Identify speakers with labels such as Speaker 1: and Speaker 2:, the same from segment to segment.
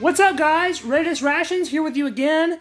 Speaker 1: What's up, guys? Readiness Rations here with you again,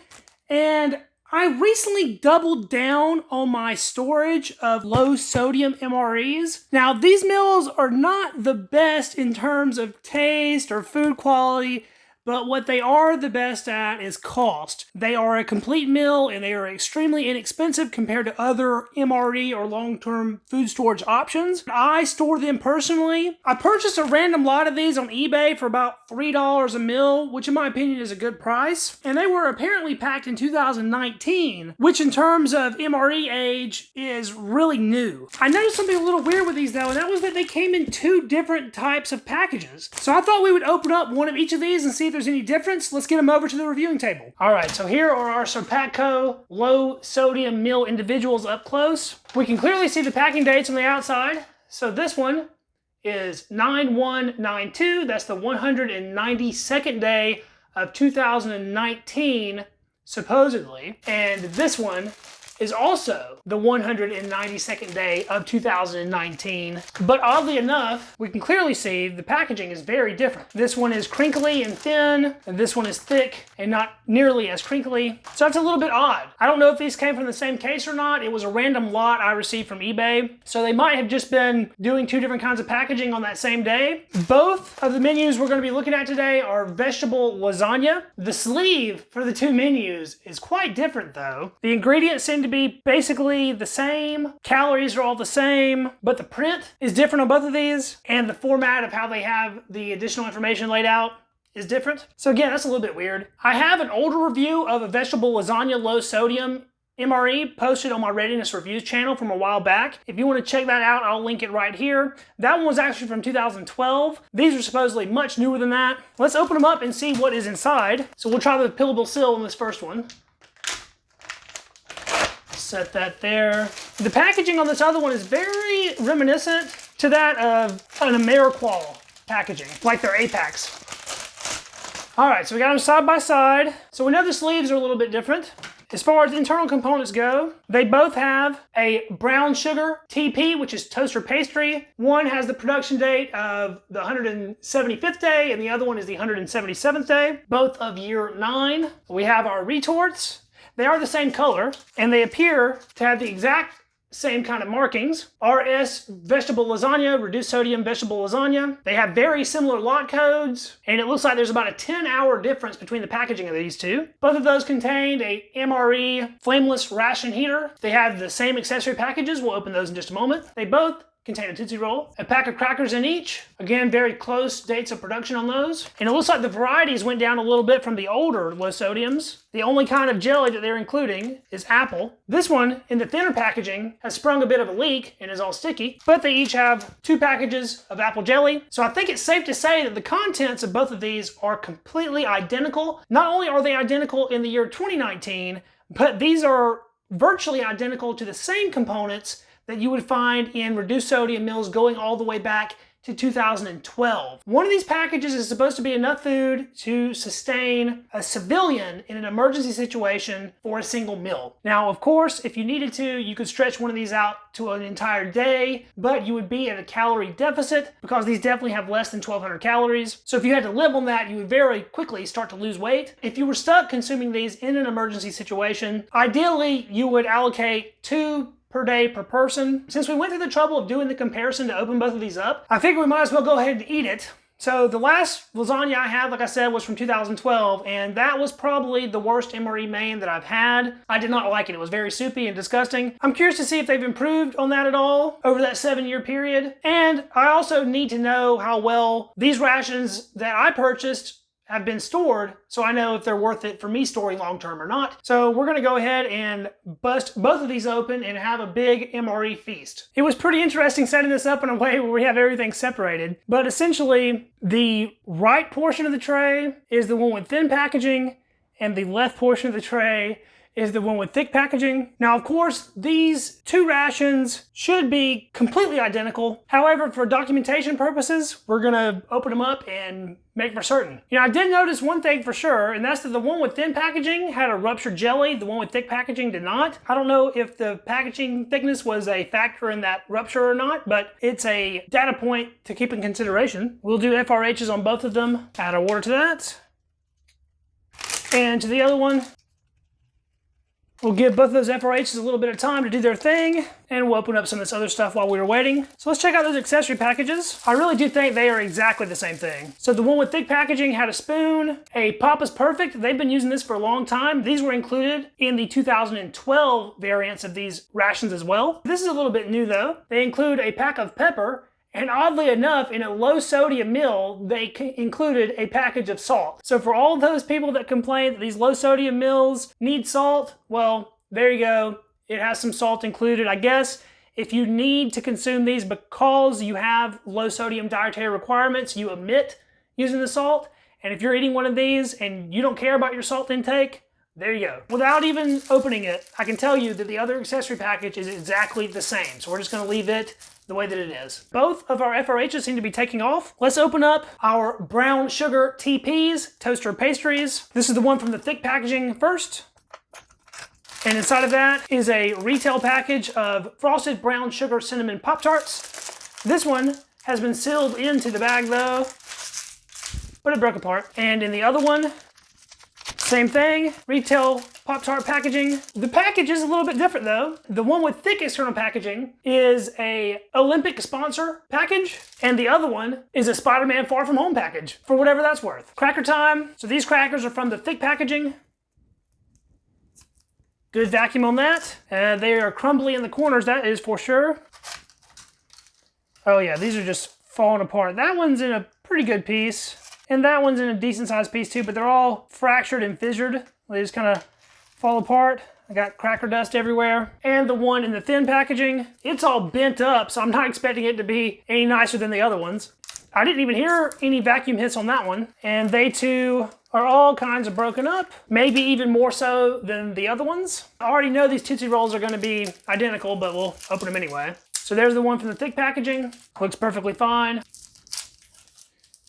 Speaker 1: and I recently doubled down on my storage of low sodium MREs. Now, these meals are not the best in terms of taste or food quality, but what they are the best at is cost. They are a complete meal and they are extremely inexpensive compared to other MRE or long-term food storage options. I store them personally. I purchased a random lot of these on eBay for about $3 a meal, which in my opinion is a good price. And they were apparently packed in 2019, which in terms of MRE age is really new. I noticed something a little weird with these though, and that was that they came in two different types of packages. So I thought we would open up one of each of these and see if there's any difference. Let's get them over to the reviewing table. All right, so here are our Sopakco low sodium meal individuals up close. We can clearly see the packing dates on the outside. So this one is 9/1/92. That's the 192nd day of 2019, supposedly. And this one is also the 192nd day of 2019. But oddly enough, we can clearly see the packaging is very different. This one is crinkly and thin, and this one is thick and not nearly as crinkly. So that's a little bit odd. I don't know if these came from the same case or not. It was a random lot I received from eBay. So they might have just been doing two different kinds of packaging on that same day. Both of the menus we're gonna be looking at today are vegetable lasagna. The sleeve for the two menus is quite different though. The ingredients seem to be basically the same. Calories are all the same, but the print is different on both of these, and the format of how they have the additional information laid out is different. So again, that's a little bit weird. I have an older review of a vegetable lasagna low sodium MRE posted on my Readiness Reviews channel from a while back. If you want to check that out, I'll link it right here. That one was actually from 2012. These are supposedly much newer than that. Let's open them up and see what is inside. So we'll try the pillable seal on this first one. Set that there. The packaging on this other one is very reminiscent to that of an AmeriQual packaging, like their Apex. All right, so we got them side by side. So we know the sleeves are a little bit different. As far as internal components go, they both have a brown sugar TP, which is toaster pastry. One has the production date of the 175th day, and the other one is the 177th day, both of year 9. We have our retorts. They are the same color, and they appear to have the exact same kind of markings. RS Vegetable Lasagna, Reduced Sodium Vegetable Lasagna. They have very similar lot codes, and it looks like there's about a 10-hour difference between the packaging of these two. Both of those contained a MRE flameless ration heater. They have the same accessory packages. We'll open those in just a moment. They both contain a Tootsie Roll, a pack of crackers in each. Again, very close dates of production on those. And it looks like the varieties went down a little bit from the older low sodiums. The only kind of jelly that they're including is apple. This one, in the thinner packaging, has sprung a bit of a leak and is all sticky, but they each have 2 packages of apple jelly. So I think it's safe to say that the contents of both of these are completely identical. Not only are they identical in the year 2019, but these are virtually identical to the same components that you would find in reduced sodium meals going all the way back to 2012. One of these packages is supposed to be enough food to sustain a civilian in an emergency situation for a single meal. Now, of course, if you needed to, you could stretch one of these out to an entire day, but you would be at a calorie deficit because these definitely have less than 1,200 calories. So if you had to live on that, you would very quickly start to lose weight. If you were stuck consuming these in an emergency situation, ideally you would allocate 2 per day per person. Since we went through the trouble of doing the comparison to open both of these up, I figure we might as well go ahead and eat it. So the last lasagna I had, like I said, was from 2012, and that was probably the worst MRE main that I've had. I did not like it. It was very soupy and disgusting. I'm curious to see if they've improved on that at all over that 7-year period. And I also need to know how well these rations that I purchased have been stored, so I know if they're worth it for me storing long-term or not. So we're gonna go ahead and bust both of these open and have a big MRE feast. It was pretty interesting setting this up in a way where we have everything separated, but essentially the right portion of the tray is the one with thin packaging, and the left portion of the tray is the one with thick packaging. Now, of course, these 2 rations should be completely identical. However, for documentation purposes, we're gonna open them up and make for certain. You know, I did notice one thing for sure, and that's that the one with thin packaging had a ruptured jelly, the one with thick packaging did not. I don't know if the packaging thickness was a factor in that rupture or not, but it's a data point to keep in consideration. We'll do FRHs on both of them. Add a water to that. And to the other one, we'll give both of those FRHs a little bit of time to do their thing, and we'll open up some of this other stuff while we were waiting. So let's check out those accessory packages. I really do think they are exactly the same thing. So the one with thick packaging had a spoon, a Papa's Perfect. They've been using this for a long time. These were included in the 2012 variants of these rations as well. This is a little bit new though. They include a pack of pepper, and oddly enough, in a low sodium meal, they included a package of salt. So for all those people that complain that these low sodium meals need salt, well, there you go. It has some salt included. I guess if you need to consume these because you have low sodium dietary requirements, you omit using the salt. And if you're eating one of these and you don't care about your salt intake, there you go. Without even opening it, I can tell you that the other accessory package is exactly the same. So we're just gonna leave it the way that it is. Both of our FRHs seem to be taking off. Let's open up our brown sugar TPs, toaster pastries. This is the one from the thick packaging first. And inside of that is a retail package of frosted brown sugar cinnamon Pop-Tarts. This one has been sealed into the bag though, but it broke apart. And in the other one, same thing, retail Pop-Tart packaging. The package is a little bit different though. The one with thick external packaging is a Olympic sponsor package, and the other one is a Spider-Man Far From Home package, for whatever that's worth. Cracker time. So these crackers are from the thick packaging. Good vacuum on that. They are crumbly in the corners, that is for sure. Oh yeah, these are just falling apart. That one's in a pretty good piece. And that one's in a decent sized piece too, but they're all fractured and fissured. They just kind of fall apart. I got cracker dust everywhere. And the one in the thin packaging, it's all bent up, so I'm not expecting it to be any nicer than the other ones. I didn't even hear any vacuum hits on that one. And they too are all kinds of broken up, maybe even more so than the other ones. I already know these Tootsie Rolls are gonna be identical, but we'll open them anyway. So there's the one from the thick packaging, looks perfectly fine.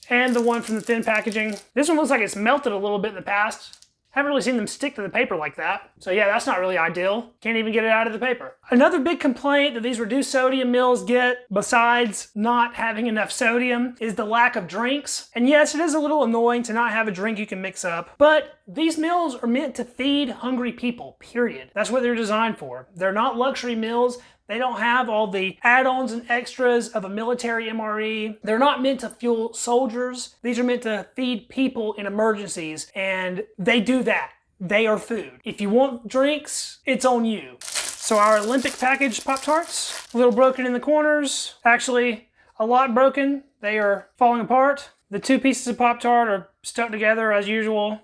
Speaker 1: And the one from the thin packaging. This one looks like it's melted a little bit in the past. Haven't really seen them stick to the paper like that. So yeah, that's not really ideal. Can't even get it out of the paper. Another big complaint that these reduced sodium meals get, besides not having enough sodium, is the lack of drinks. And yes, it is a little annoying to not have a drink you can mix up, but these meals are meant to feed hungry people, period. That's what they're designed for. They're not luxury meals. They don't have all the add-ons and extras of a military MRE. They're not meant to fuel soldiers. These are meant to feed people in emergencies, and they do that. They are food. If you want drinks, it's on you. So our Olympic package Pop-Tarts, a little broken in the corners. Actually, a lot broken. They are falling apart. The two pieces of Pop-Tart are stuck together as usual,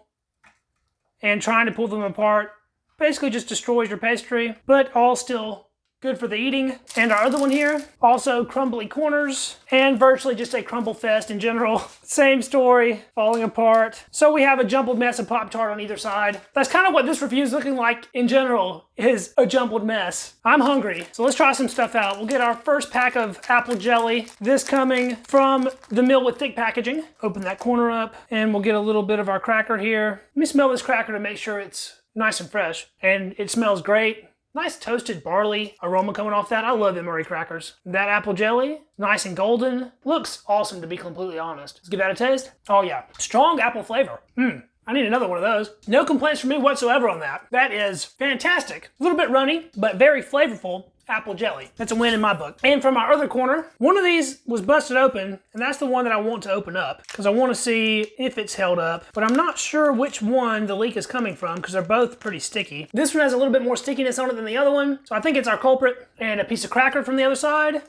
Speaker 1: and trying to pull them apart basically just destroys your pastry, but all still good for the eating. And our other one here, also crumbly corners and virtually just a crumble fest in general. Same story, falling apart. So we have a jumbled mess of Pop-Tart on either side. That's kind of what this review is looking like in general, is a jumbled mess. I'm hungry, so let's try some stuff out. We'll get our first pack of apple jelly. This coming from the mill with thick packaging. Open that corner up and we'll get a little bit of our cracker here. Let me smell this cracker to make sure it's nice and fresh. And it smells great. Nice toasted barley aroma coming off that. I love MRE crackers. That apple jelly, nice and golden. Looks awesome, to be completely honest. Let's give that a taste. Oh yeah, strong apple flavor. I need another one of those. No complaints from me whatsoever on that. That is fantastic. A little bit runny, but very flavorful apple jelly. That's a win in my book. And from our other corner, one of these was busted open, and that's the one that I want to open up because I want to see if it's held up, but I'm not sure which one the leak is coming from because they're both pretty sticky. This one has a little bit more stickiness on it than the other one, so I think it's our culprit. And a piece of cracker from the other side.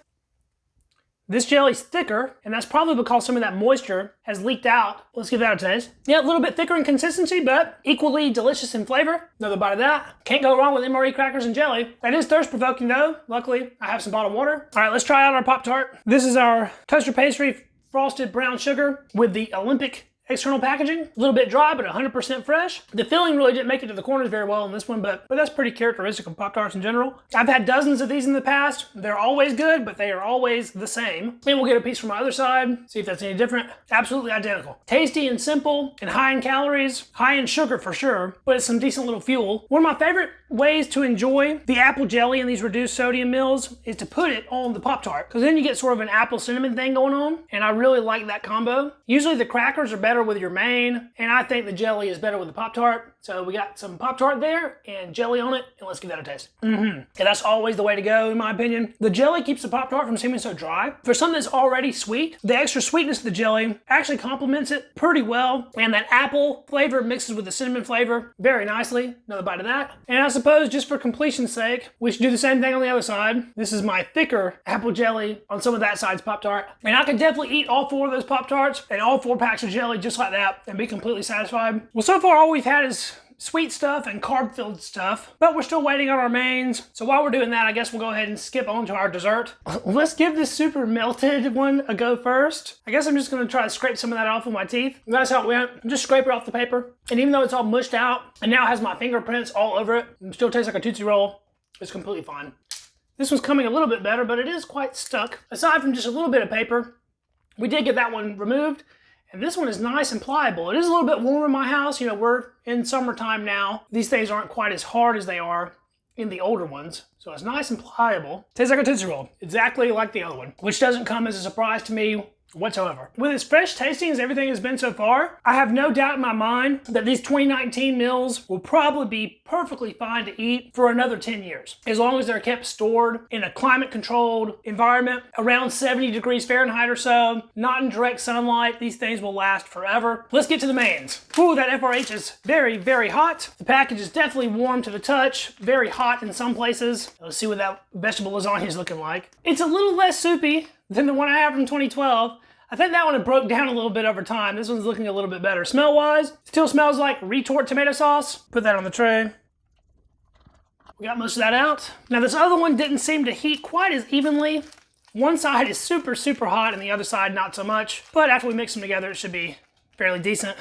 Speaker 1: This jelly's thicker, and that's probably because some of that moisture has leaked out. Let's give that a taste. Yeah, a little bit thicker in consistency, but equally delicious in flavor. Another bite of that. Can't go wrong with MRE crackers and jelly. That is thirst-provoking though. Luckily, I have some bottled water. All right, let's try out our Pop-Tart. This is our toaster pastry frosted brown sugar with the Olympic external packaging. A little bit dry, but 100% fresh. The filling really didn't make it to the corners very well in this one, but that's pretty characteristic of Pop-Tarts in general. I've had dozens of these in the past. They're always good, but they are always the same. And we'll get a piece from my other side, see if that's any different. Absolutely identical. Tasty and simple and high in calories, high in sugar for sure, but it's some decent little fuel. One of my favorite ways to enjoy the apple jelly in these reduced sodium meals is to put it on the Pop-Tart, because then you get sort of an apple cinnamon thing going on, and I really like that combo. Usually the crackers are better with your main, and I think the jelly is better with the Pop-Tart. So we got some Pop-Tart there and jelly on it, and let's give that a taste. Yeah, that's always the way to go, in my opinion. The jelly keeps the Pop-Tart from seeming so dry. For something that's already sweet, the extra sweetness of the jelly actually complements it pretty well, and that apple flavor mixes with the cinnamon flavor very nicely. Another bite of that. And I suppose just for completion's sake, we should do the same thing on the other side. This is my thicker apple jelly on some of that side's Pop-Tart. And I could definitely eat all 4 of those Pop-Tarts and all 4 packs of jelly just like that and be completely satisfied. Well, so far all we've had is sweet stuff and carb-filled stuff, but we're still waiting on our mains. So while we're doing that, I guess we'll go ahead and skip on to our dessert. Let's give this super melted one a go first. I guess I'm just gonna try to scrape some of that off with my teeth. That's how it went. Just scrape it off the paper. And even though it's all mushed out and now has my fingerprints all over it, it still tastes like a Tootsie Roll. It's completely fine. This one's coming a little bit better, but it is quite stuck. Aside from just a little bit of paper, we did get that one removed. And this one is nice and pliable. It is a little bit warmer in my house. You know, we're in summertime now. These things aren't quite as hard as they are in the older ones. So it's nice and pliable. Tastes like a Tootsie Roll, exactly like the other one, which doesn't come as a surprise to me whatsoever. With as fresh tasting as everything has been so far, I have no doubt in my mind that these 2019 meals will probably be perfectly fine to eat for another 10 years. As long as they're kept stored in a climate-controlled environment, around 70 degrees Fahrenheit or so, not in direct sunlight, these things will last forever. Let's get to the mains. Ooh, that FRH is very, very hot. The package is definitely warm to the touch, very hot in some places. Let's see what that vegetable lasagna is looking like. It's a little less soupy than the one I have from 2012. I think that one had broke down a little bit over time. This one's looking a little bit better. Smell-wise, still smells like retort tomato sauce. Put that on the tray. We got most of that out. Now this other one didn't seem to heat quite as evenly. One side is super, super hot and the other side not so much. But after we mix them together, it should be fairly decent.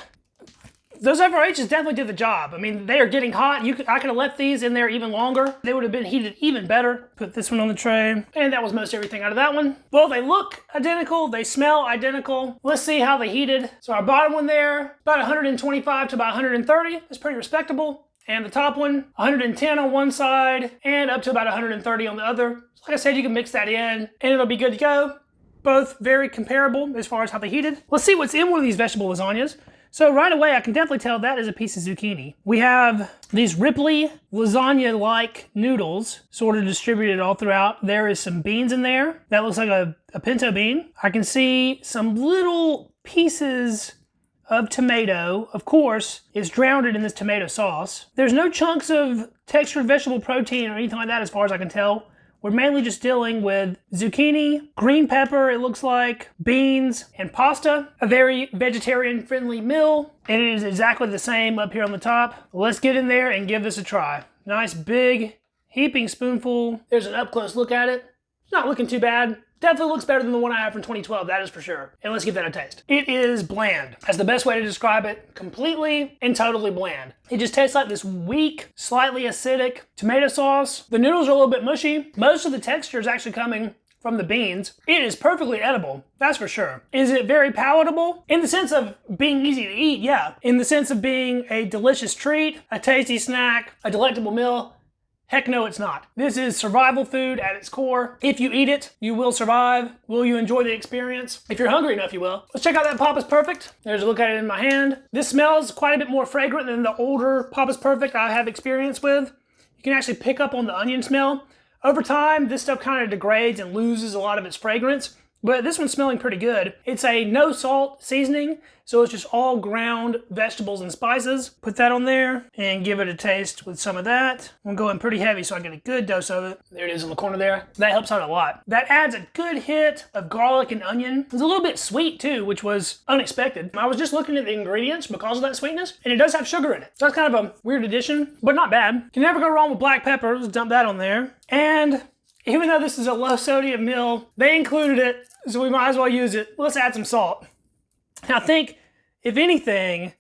Speaker 1: Those FRHs definitely did the job. I mean, they are getting hot. I could have left these in there even longer. They would have been heated even better. Put this one on the tray. And that was most everything out of that one. Well, they look identical. They smell identical. Let's see how they heated. So our bottom one there, about 125 to about 130. That's pretty respectable. And the top one, 110 on one side and up to about 130 on the other. So like I said, you can mix that in and it'll be good to go. Both very comparable as far as how they heated. Let's see what's in one of these vegetable lasagnas. So right away, I can definitely tell that is a piece of zucchini. We have these Ripley lasagna-like noodles sort of distributed all throughout. There is some beans in there. That looks like a pinto bean. I can see some little pieces of tomato. Of course, it's drowned in this tomato sauce. There's no chunks of textured vegetable protein or anything like that as far as I can tell. We're mainly just dealing with zucchini, green pepper, it looks like, beans, and pasta. A very vegetarian-friendly meal, and it is exactly the same up here on the top. Let's get in there and give this a try. Nice big heaping spoonful. There's an up-close look at it. It's not looking too bad. Definitely looks better than the one I have from 2012, that is for sure. And let's give that a taste. It is bland. That's the best way to describe it. Completely and totally bland. It just tastes like this weak, slightly acidic tomato sauce. The noodles are a little bit mushy. Most of the texture is actually coming from the beans. It is perfectly edible, that's for sure. Is it very palatable? In the sense of being easy to eat, yeah. In the sense of being a delicious treat, a tasty snack, a delectable meal, heck no, it's not. This is survival food at its core. If you eat it, you will survive. Will you enjoy the experience? If you're hungry enough, you will. Let's check out that Papa's Perfect. There's a look at it in my hand. This smells quite a bit more fragrant than the older Papa's Perfect I have experience with. You can actually pick up on the onion smell. Over time, this stuff kind of degrades and loses a lot of its fragrance. But this one's smelling pretty good. It's a no salt seasoning, so it's just all ground vegetables and spices. Put that on there and give it a taste with some of that. I'm going pretty heavy so I get a good dose of it. There it is in the corner there. That helps out a lot. That adds a good hit of garlic and onion. It's a little bit sweet too, which was unexpected. I was just looking at the ingredients because of that sweetness, and it does have sugar in it. So that's kind of a weird addition, but not bad. Can never go wrong with black pepper. Let's dump that on there. And even though this is a low sodium meal, they included it, so we might as well use it. Let's add some salt. Now I think, if anything,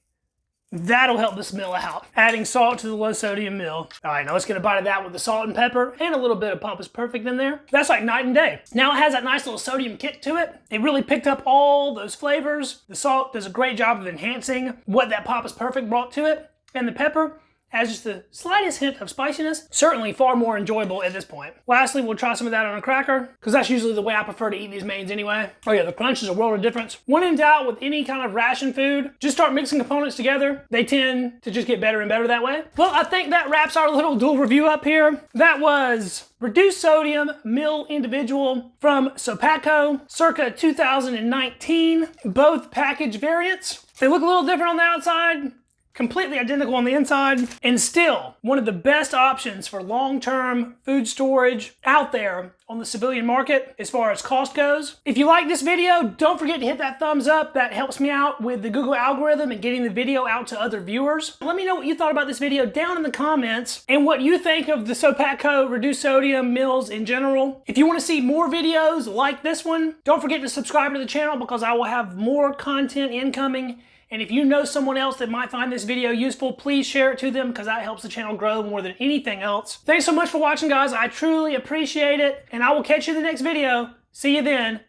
Speaker 1: that'll help this meal out. Adding salt to the low sodium meal. All right, now let's get a bite of that with the salt and pepper and a little bit of Papa's Perfect in there. That's like night and day. Now it has that nice little sodium kick to it. It really picked up all those flavors. The salt does a great job of enhancing what that Papa's Perfect brought to it. And the pepper, Adds just the slightest hint of spiciness. Certainly far more enjoyable at this point. Lastly, we'll try some of that on a cracker, because that's usually the way I prefer to eat these mains anyway. Oh yeah, the crunch is a world of difference. When in doubt with any kind of ration food, just start mixing components together. They tend to just get better and better that way. Well, I think that wraps our little dual review up here. That was Reduced Sodium Meal Individual from Sopakco, circa 2019. Both package variants. They look a little different on the outside, completely identical on the inside, and still one of the best options for long-term food storage out there on the civilian market as far as cost goes. If you like this video, don't forget to hit that thumbs up. That helps me out with the Google algorithm and getting the video out to other viewers. Let me know what you thought about this video down in the comments and what you think of the Sopakco Reduced Sodium meals in general. If you want to see more videos like this one, don't forget to subscribe to the channel because I will have more content incoming. And if you know someone else that might find this video useful, please share it to them because that helps the channel grow more than anything else. Thanks so much for watching, guys. I truly appreciate it. And I will catch you in the next video. See you then.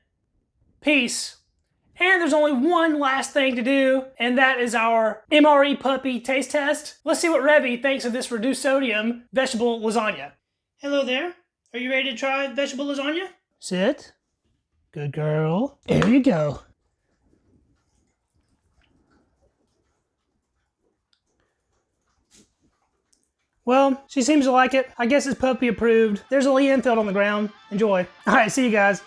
Speaker 1: Peace. And there's only one last thing to do, and that is our MRE puppy taste test. Let's see what Revy thinks of this reduced sodium vegetable lasagna. Hello there. Are you ready to try vegetable lasagna? Sit. Good girl. There you go. Well, she seems to like it. I guess it's puppy approved. There's a Lee Enfield on the ground. Enjoy. All right, see you guys.